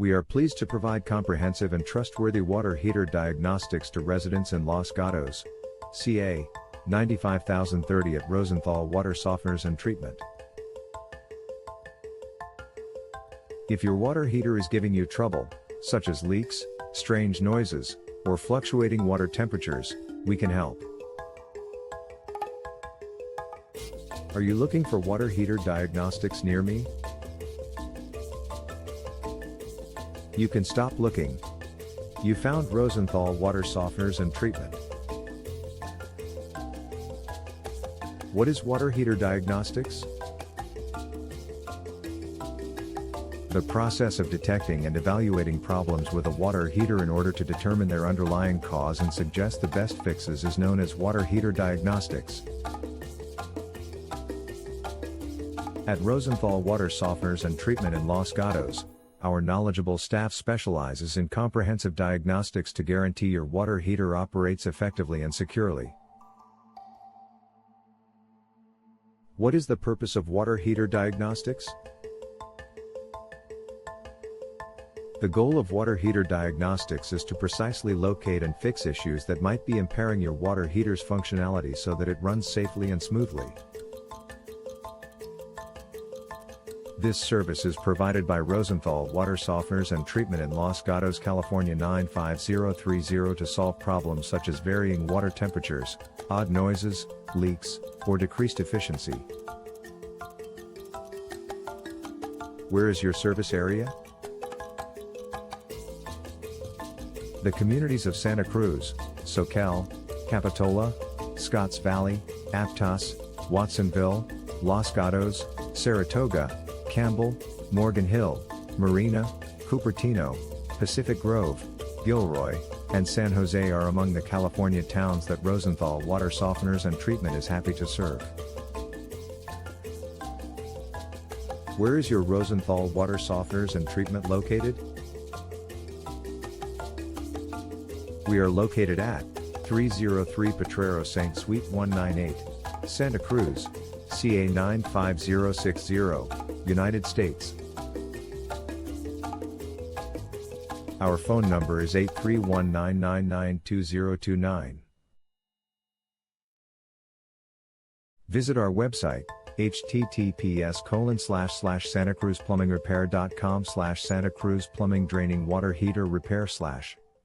We are pleased to provide comprehensive and trustworthy water heater diagnostics to residents in Los Gatos, CA, 95030 at Rosenthal Water Softeners and Treatment. If your water heater is giving you trouble, such as leaks, strange noises, or fluctuating water temperatures, we can help. Are you looking for water heater diagnostics near me? You can stop looking. You found Rosenthal Water Softeners and Treatment. What is water heater diagnostics? The process of detecting and evaluating problems with a water heater in order to determine their underlying cause and suggest the best fixes is known as water heater diagnostics. At Rosenthal Water Softeners and Treatment in Los Gatos, our knowledgeable staff specializes in comprehensive diagnostics to guarantee your water heater operates effectively and securely. What is the purpose of water heater diagnostics? The goal of water heater diagnostics is to precisely locate and fix issues that might be impairing your water heater's functionality so that it runs safely and smoothly. This service is provided by Rosenthal Water Softeners and Treatment in Los Gatos, California 95030 to solve problems such as varying water temperatures, odd noises, leaks, or decreased efficiency. Where is your service area? The communities of Santa Cruz, Soquel, Capitola, Scotts Valley, Aptos, Watsonville, Los Gatos, Saratoga, Campbell, Morgan Hill, Marina, Cupertino, Pacific Grove, Gilroy, and San Jose are among the California towns that Rosenthal Water Softeners and Treatment is happy to serve. Where is your Rosenthal Water Softeners and Treatment located? We are located at 303 Potrero St. Suite 198, Santa Cruz, CA 95060, United States. Our phone number is 831-999-2029. Visit our website, https://santacruzplumbingrepair.com/Santa Cruz Plumbing Draining Water Heater Repair /